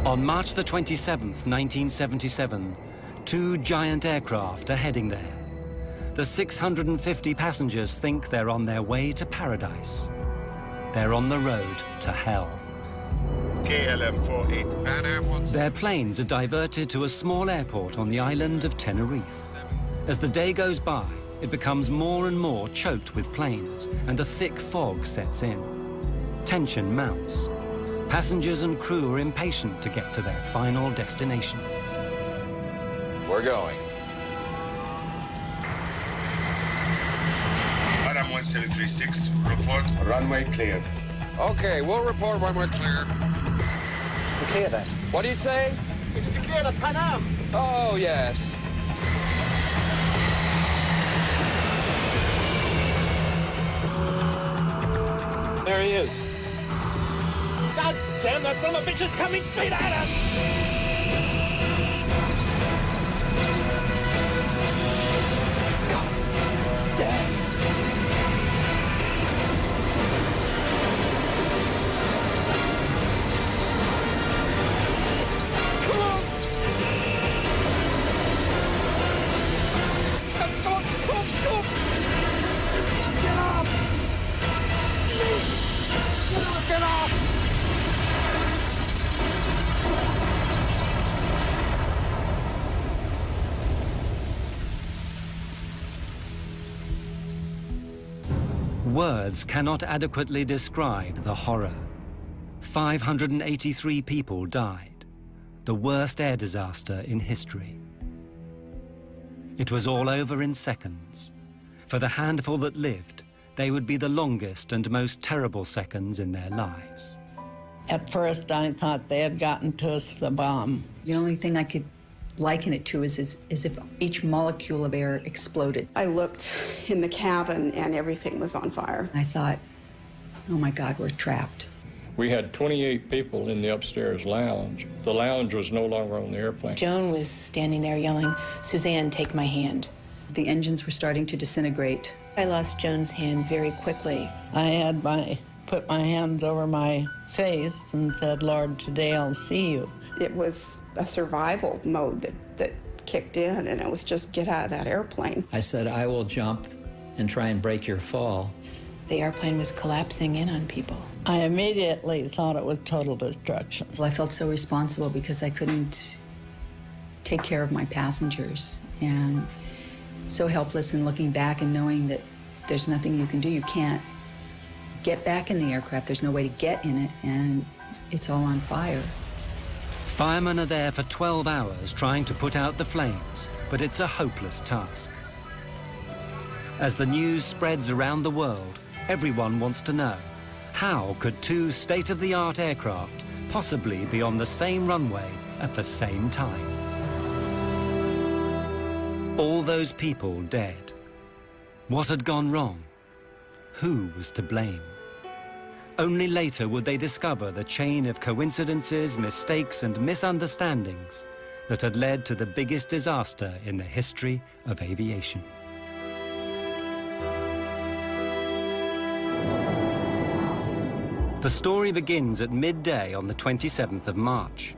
On March the 27th, 1977, two giant aircraft are heading there. The 650 passengers think they're on their way to paradise. They're on the road to hell. KLM 48 Pan Am. Their planes are diverted to a small airport on the island of Tenerife. As the day goes by, it becomes more and more choked with planes, and a thick fog sets in. Tension mounts. Passengers and crew are impatient to get to their final destination. We're going. Adam 1736, report runway cleared. Okay, we'll report when we're clear. Clear then. What do you say? Is it clear at Pan Am? Oh, yes. There he is. God damn, that son of a bitch is coming straight at us! God damn. Come on! Come on, come on, come on! Get off! Get off! Words cannot adequately describe the horror. 583 people died, the worst air disaster in history. It was all over in seconds. For the handful that lived, they would be the longest and most terrible seconds in their lives. At first, I thought they had gotten to us the bomb. The only thing I could liken it to is if each molecule of air exploded. I looked in the cabin and everything was on fire. I thought, oh my God, we're trapped. We had 28 people in the upstairs lounge. The lounge was no longer on the airplane. Joan was standing there yelling, "Suzanne, take my hand." The engines were starting to disintegrate. I lost Joan's hand very quickly. I had put my hands over my face and said, "Lord, today I'll see you." It was a survival mode that kicked in, and it was just get out of that airplane. I said, "I will jump and try and break your fall." The airplane was collapsing in on people. I immediately thought it was total destruction. Well, I felt so responsible because I couldn't take care of my passengers, and so helpless in looking back and knowing that there's nothing you can do. You can't get back in the aircraft. There's no way to get in it, and it's all on fire. Firemen are there for 12 hours trying to put out the flames, but it's a hopeless task. As the news spreads around the world, everyone wants to know, how could two state-of-the-art aircraft possibly be on the same runway at the same time? All those people dead. What had gone wrong? Who was to blame? Only later would they discover the chain of coincidences, mistakes, and misunderstandings that had led to the biggest disaster in the history of aviation. The story begins at midday on the 27th of March.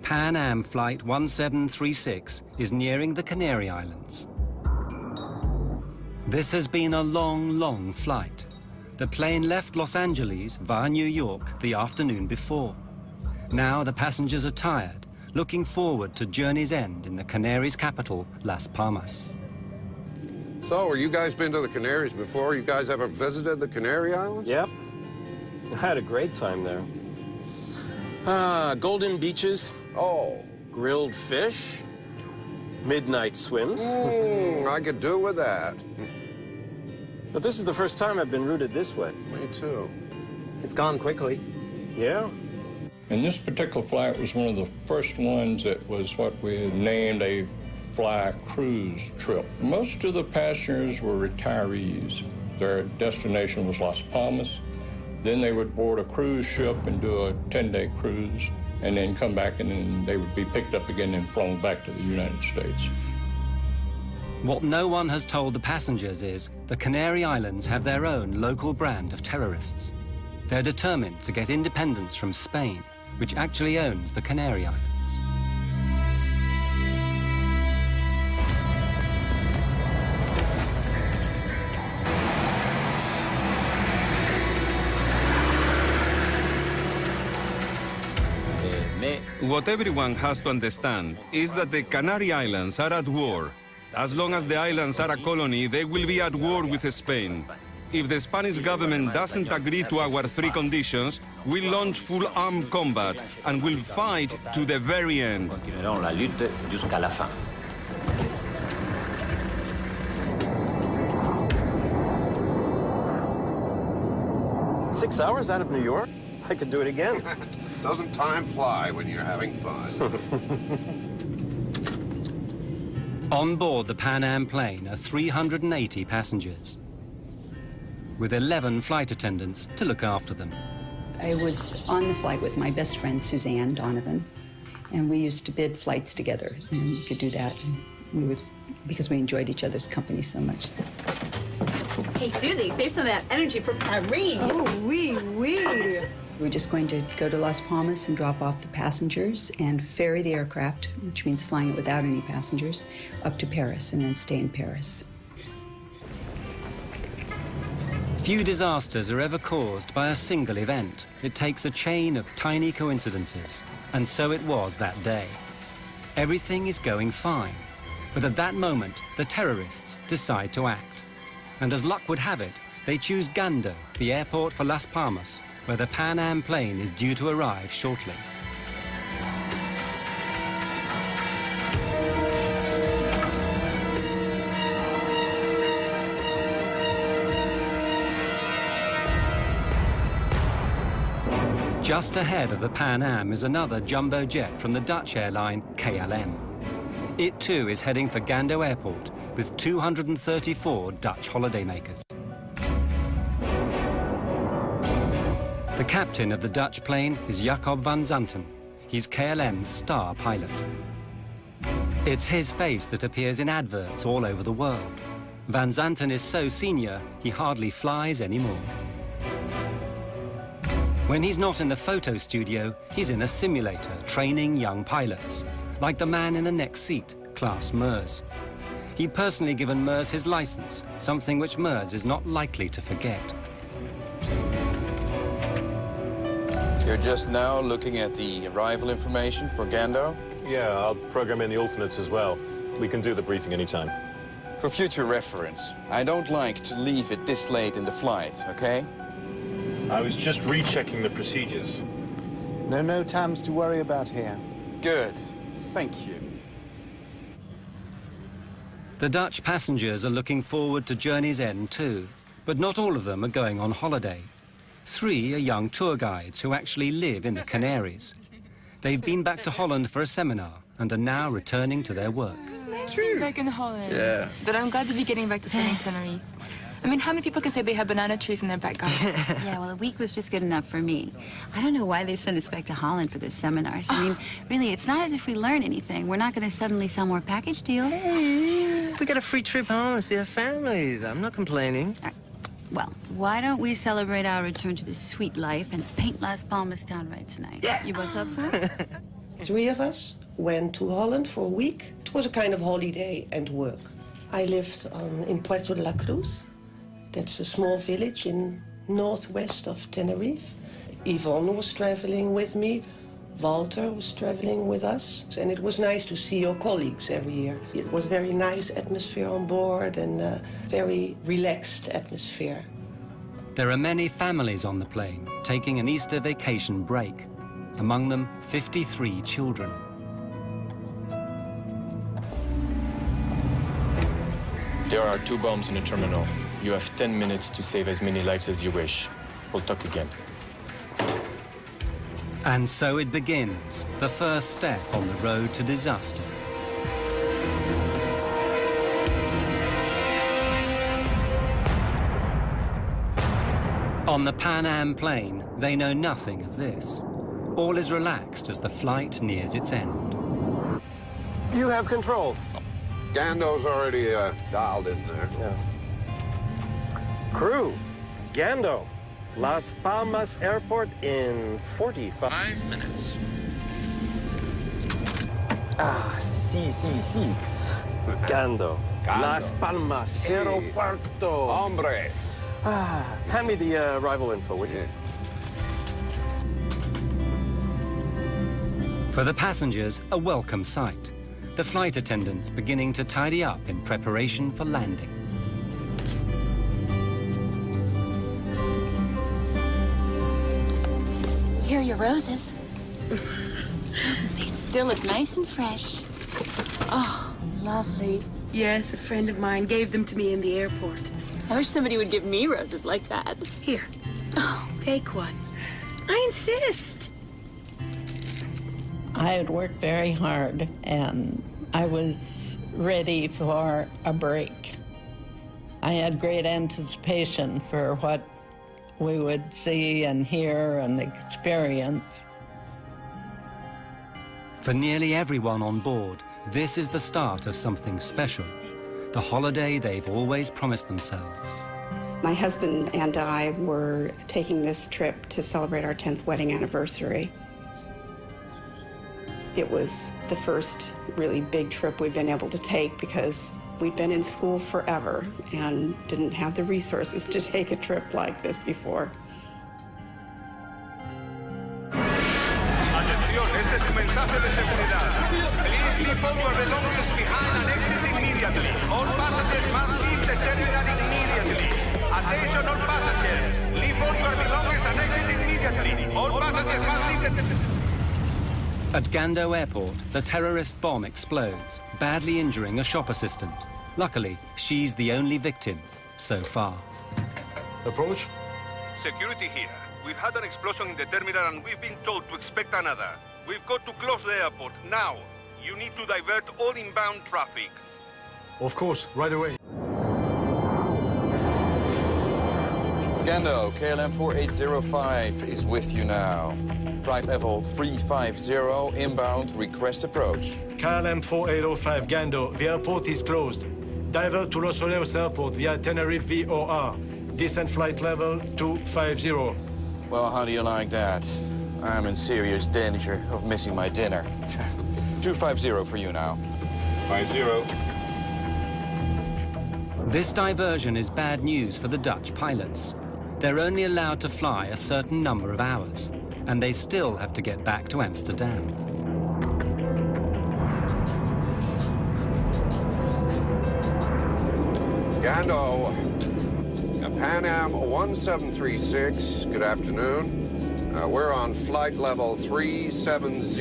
Pan Am Flight 1736 is nearing the Canary Islands. This has been a long, long flight. The plane left Los Angeles via New York the afternoon before. Now the passengers are tired, looking forward to journey's end in the Canaries' capital, Las Palmas. So, you guys been to the Canaries before? You guys ever visited the Canary Islands? Yep. I had a great time there. Golden beaches. Oh. Grilled fish. Midnight swims. I could do with that. But this is the first time I've been routed this way. Me too. It's gone quickly. Yeah. And this particular flight was one of the first ones that was what we named a fly cruise trip. Most of the passengers were retirees. Their destination was Las Palmas. Then they would board a cruise ship and do a 10-day cruise, and then come back, and then they would be picked up again and flown back to the United States. What no one has told the passengers is the Canary Islands have their own local brand of terrorists. They're determined to get independence from Spain which actually owns the Canary Islands. What everyone has to understand is that the Canary Islands are at war. As long as the islands are a colony, they will be at war with Spain. If the Spanish government doesn't agree to our three conditions, we'll launch full armed combat and we'll fight to the very end. Continuerons la lutte jusqu'à la fin. Six hours out of New York? I could do it again. Doesn't time fly when you're having fun? On board the Pan Am plane are 380 passengers, with 11 flight attendants to look after them. I was on the flight with my best friend, Suzanne Donovan, and we used to bid flights together, and we could do that. And we would, because we enjoyed each other's company so much. Hey, Susie, save some of that energy for Paris. Oh, oui, oui. We're just going to go to Las Palmas and drop off the passengers and ferry the aircraft, which means flying it without any passengers, up to Paris and then stay in Paris. Few disasters are ever caused by a single event. It takes a chain of tiny coincidences. And so it was that day. Everything is going fine. But at that moment, the terrorists decide to act. And as luck would have it, they choose Gando, the airport for Las Palmas, where the Pan Am plane is due to arrive shortly. Just ahead of the Pan Am is another jumbo jet from the Dutch airline KLM. It too is heading for Gando Airport with 234 Dutch holidaymakers. The captain of the Dutch plane is Jacob van Zanten. He's KLM's star pilot. It's his face that appears in adverts all over the world. Van Zanten is so senior, he hardly flies anymore. When he's not in the photo studio, he's in a simulator training young pilots, like the man in the next seat, Klaas Meurs. He'd personally given Meurs his license, something which Meurs is not likely to forget. You're just now looking at the arrival information for Gando? Yeah, I'll program in the alternates as well. We can do the briefing anytime. For future reference, I don't like to leave it this late in the flight, okay? I was just rechecking the procedures. No times to worry about here. Good. Thank you. The Dutch passengers are looking forward to journey's end too, but not all of them are going on holiday. 3 are young tour guides who actually live in the Canaries. They've been back to Holland for a seminar and are now returning to their work. It's true. Back in Holland. Yeah. But I'm glad to be getting back to sunny Tenerife. I mean, how many people can say they have banana trees in their back garden? Yeah, well, a week was just good enough for me. I don't know why they send us back to Holland for those seminars. I mean, really, it's not as if we learn anything. We're not going to suddenly sell more package deals. Hey, we got a free trip home to see our families. I'm not complaining. Well, why don't we celebrate our return to the sweet life and paint Las Palmas town right tonight? Yeah. You both up for it? 3 of us went to Holland for a week. It was a kind of holiday and work. I lived in Puerto de la Cruz. That's a small village in northwest of Tenerife. Yvonne was traveling with me. Walter was traveling with us. And it was nice to see your colleagues every year. It was a very nice atmosphere on board and a very relaxed atmosphere. There are many families on the plane taking an Easter vacation break. Among them, 53 children. There are 2 bombs in the terminal. You have 10 minutes to save as many lives as you wish. We'll talk again. And so it begins, the first step on the road to disaster. On the Pan Am plane, they know nothing of this. All is relaxed as the flight nears its end. You have control. Gando's already dialed in there. Yeah. Crew, Gando. Las Palmas Airport in 45 minutes. Ah, sí. Gando. Las Palmas Aeropuerto. Hombre. Ah, hand me the arrival info, would you? For the passengers, a welcome sight. The flight attendants beginning to tidy up in preparation for landing. Here are your roses. They still look nice and fresh. Oh, lovely. Yes, a friend of mine gave them to me in the airport. I wish somebody would give me roses like that. Here, take one. I insist. I had worked very hard, and I was ready for a break. I had great anticipation for what we would see and hear and experience. For nearly everyone on board, this is the start of something special, the holiday they've always promised themselves. My husband and I were taking this trip to celebrate our 10th wedding anniversary. It was the first really big trip we've been able to take because we'd been in school forever and didn't have the resources to take a trip like this before. Atención, este es un mensaje de seguridad. Please leave all your belongings behind and exit immediately. All passengers must leave the terminal immediately. Attention all passengers. Leave all your belongings and exit immediately. All passengers must leave the terminal. At Gando Airport, the terrorist bomb explodes, badly injuring a shop assistant. Luckily, she's the only victim so far. Approach. Security here. We've had an explosion in the terminal and we've been told to expect another. We've got to close the airport now. You need to divert all inbound traffic. Of course, right away. Gando, KLM 4805 is with you now. Flight level 350, inbound, request approach. KLM 4805 Gando, the airport is closed. Divert to Los Olivos Airport via Tenerife VOR. Descent flight level 250. Well, how do you like that? I'm in serious danger of missing my dinner. 250 for you now. 50. This diversion is bad news for the Dutch pilots. They're only allowed to fly a certain number of hours, and they still have to get back to Amsterdam. Gando, Pan Am 1736, good afternoon. We're on flight level 370,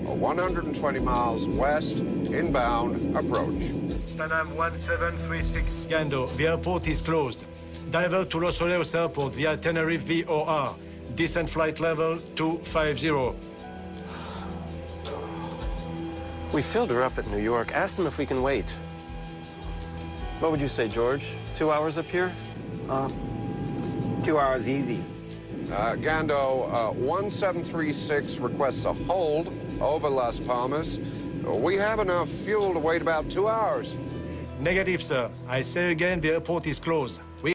120 miles west, inbound, approach. Pan Am 1736 Gando, the airport is closed. Divert to Los Olivos Airport via Tenerife VOR. Descent flight level 250. We filled her up at New York. Ask them if we can wait. What would you say, George? 2 hours up here? 2 hours easy. Gando, 1736 requests a hold over Las Palmas. We have enough fuel to wait about 2 hours. Negative, sir. I say again, the airport is closed.